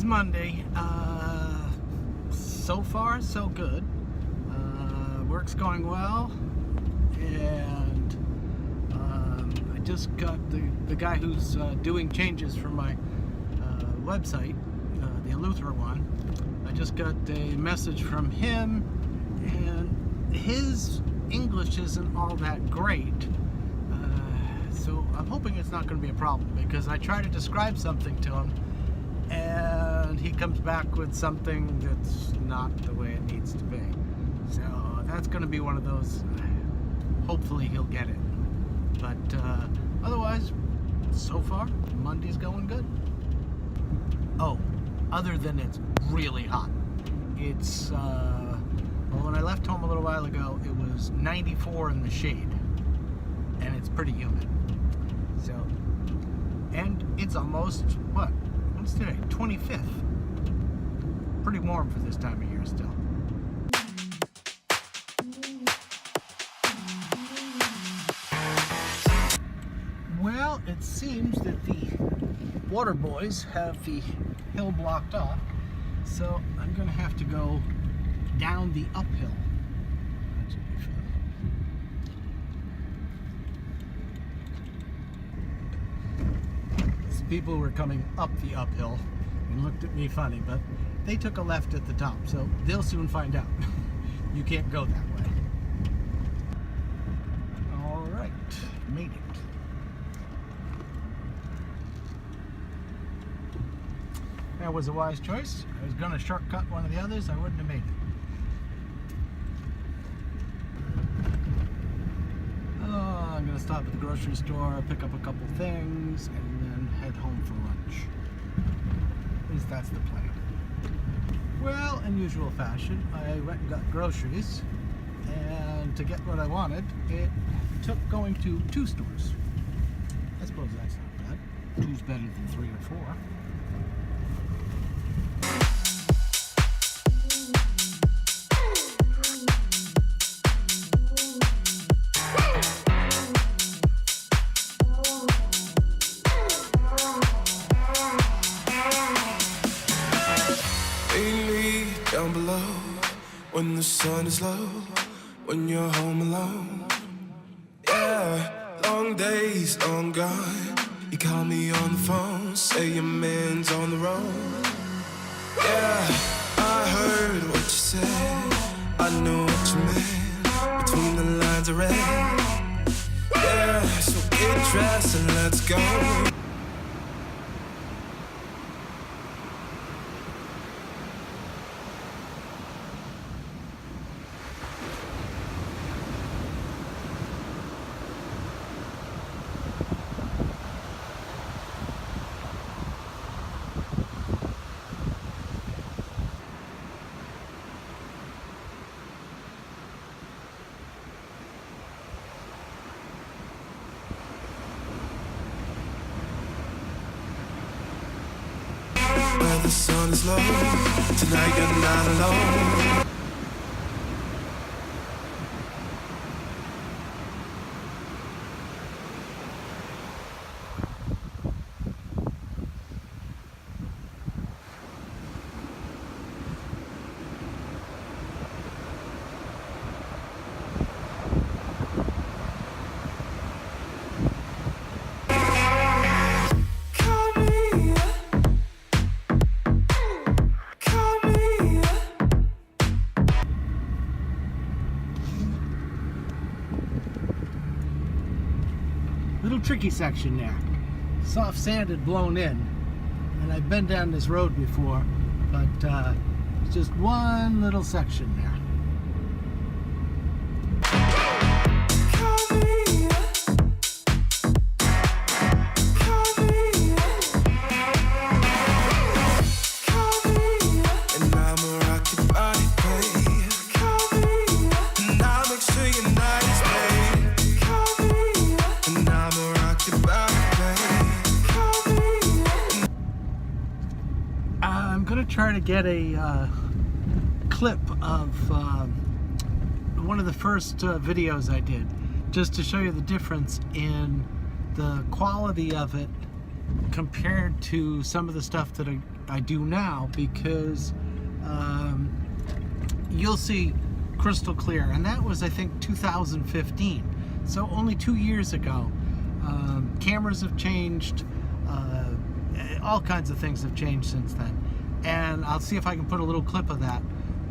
Monday. So far, so good. Work's going well, and I just got the guy who's doing changes for my website, the Eleuthera one. I just got a message from him, and his English isn't all that great. So I'm hoping it's not going to be a problem, because I try to describe something to him and he comes back with something that's not the way it needs to be. So that's going to be one of those, hopefully he'll get it. But otherwise, so far, Monday's going good. Oh, other than it's really hot. It's, well, when I left home a little while ago, it was 94 in the shade, and it's pretty humid. So, and it's almost, what? What's today? 25th. Pretty warm for this time of year still. Well, it seems that the water boys have the hill blocked off, so I'm going to have to go down the uphill. That should be fun. Some people were coming up the uphill and looked at me funny, but they took a left at the top, so they'll soon find out. You can't go that way. All right, made it. That was a wise choice. I was going to shortcut one of the others, I wouldn't have made it. I'm going to stop at the grocery store, pick up a couple things, and then head home for lunch. At least that's the plan. Well, in usual fashion, I went and got groceries, and to get what I wanted, it took going to 2 stores. I suppose that's not bad. 2's better than 3 or 4. Down below, when the sun is low, when you're home alone. Yeah, long days, long gone. You call me on the phone, say your man's on the road. Yeah, I heard what you said, I know what you meant. Between the lines I read. Yeah, so get dressed and let's go. Where the sun is low, tonight you're not alone. Little tricky section there. Soft sanded, blown in. And I've been down this road before, but it's just one little section there. I'm gonna try to get a clip of one of the first videos I did, just to show you the difference in the quality of it compared to some of the stuff that I do now, because you'll see crystal clear, and that was, I think, 2015, so only 2 years ago. Cameras have changed, all kinds of things have changed since then, and I'll see if I can put a little clip of that.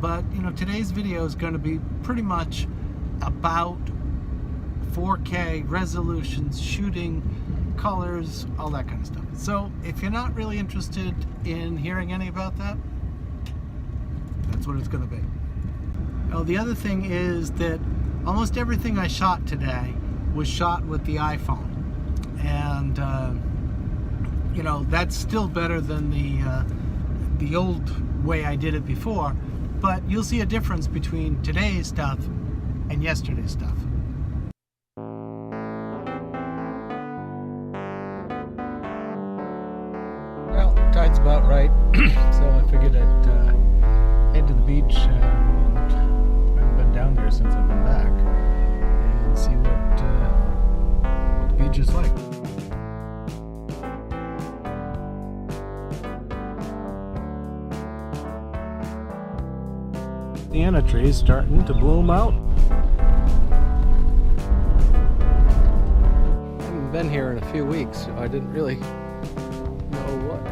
But you know, today's video is going to be pretty much about 4K resolutions, shooting, colors, all that kind of stuff. So if you're not really interested in hearing any about that, that's what it's going to be. Oh, the other thing is that almost everything I shot today was shot with the iPhone, and you know, that's still better than the old way I did it before. But you'll see a difference between today's stuff and yesterday's stuff. Well, tide's about right, so I figured I'd head to the beach. I haven't been down there since I've been back, and see what the beach is like. Sienna trees starting to bloom out. I haven't been here in a few weeks, so I didn't really know what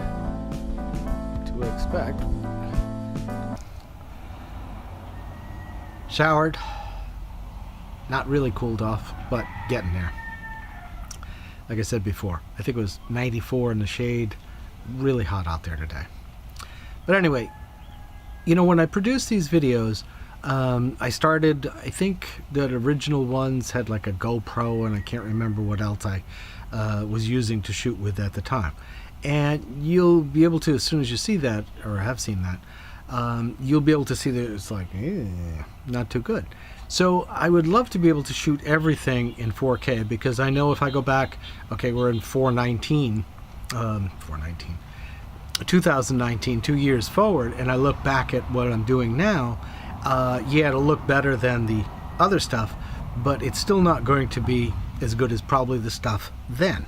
to expect. Showered, not really cooled off, but getting there. Like I said before, I think it was 94 in the shade, really hot out there today. But anyway, you know, when I produce these videos, I started, I think the original ones had like a GoPro, and I can't remember what else I was using to shoot with at the time. And you'll be able to, as soon as you see that, or have seen that, you'll be able to see that it's like, not too good. So I would love to be able to shoot everything in 4K, because I know if I go back, okay, we're in 2019, 2 years forward, and I look back at what I'm doing now, yeah, it'll look better than the other stuff, but it's still not going to be as good as probably the stuff then.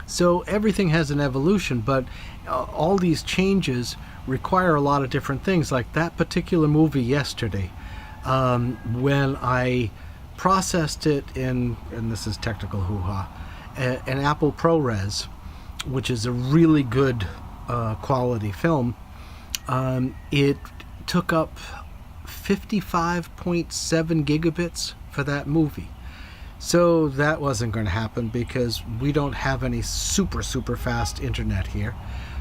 So everything has an evolution, but all these changes require a lot of different things. Like that particular movie yesterday, when I processed it in, and this is technical hoo-ha, an Apple ProRes, which is a really good quality film, it took up 55.7 gigabits for that movie. So that wasn't going to happen because we don't have any super fast internet here.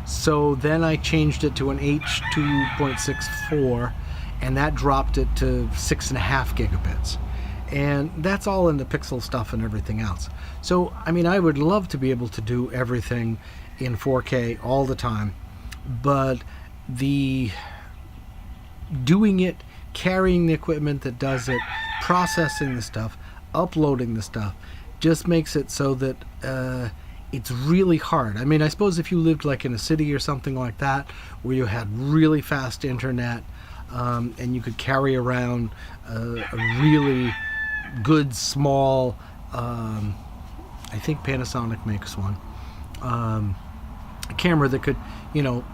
So then I changed it to an H.2.64, and that dropped it to 6.5 gigabits. And that's all in the pixel stuff and everything else. So I mean, I would love to be able to do everything in 4K all the time, but the doing it, carrying the equipment that does it, processing the stuff, uploading the stuff, just makes it so that it's really hard. I mean, I suppose if you lived like in a city or something like that, where you had really fast internet, and you could carry around a really good small, I think Panasonic makes one, a camera that could, you know,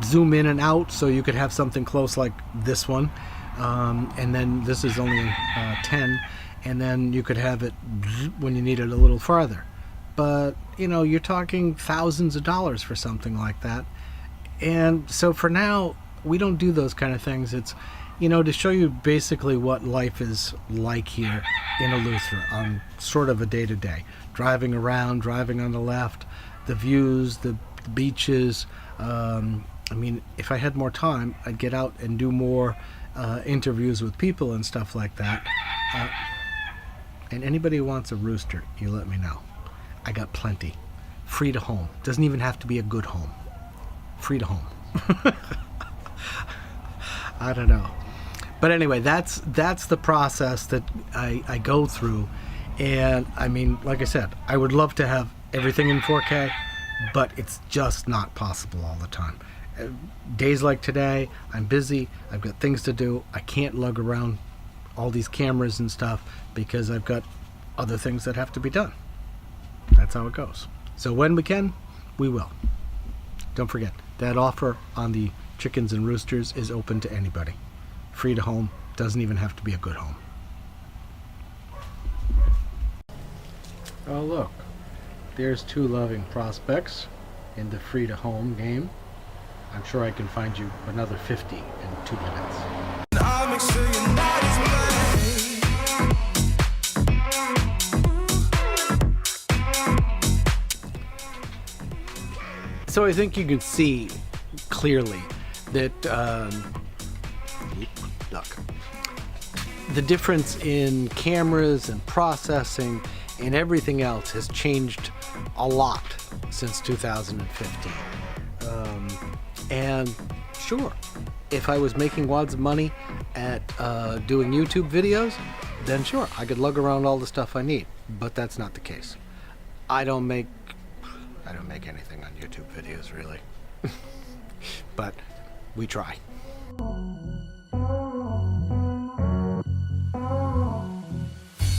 zoom in and out, so you could have something close like this one, and then this is only 10, and then you could have it when you need it a little farther. But you know, you're talking thousands of dollars for something like that, and so for now we don't do those kind of things. It's, you know, to show you basically what life is like here in Eleuthera on sort of a day-to-day, driving around, driving on the left, the views, the beaches. I mean, if I had more time, I'd get out and do more interviews with people and stuff like that. And anybody who wants a rooster, you let me know. I got plenty. Free to home. Doesn't even have to be a good home. Free to home. I don't know. But anyway, that's the process that I go through. And I mean, like I said, I would love to have everything in 4K, but it's just not possible all the time. Days like today, I'm busy, I've got things to do, I can't lug around all these cameras and stuff because I've got other things that have to be done. That's how it goes. So when we can, we will. Don't forget, That offer on the chickens and roosters is open to anybody. Free to home, doesn't even have to be a good home. Oh look, there's two loving prospects in the free to home game. I'm sure I can find you another 50 in 2 minutes. I'll make sure your night is So I think you can see clearly that look, the difference in cameras and processing and everything else has changed a lot since 2015. And sure, if I was making wads of money at doing YouTube videos, then sure, I could lug around all the stuff I need. But that's not the case. I don't make anything on YouTube videos, really. But we try.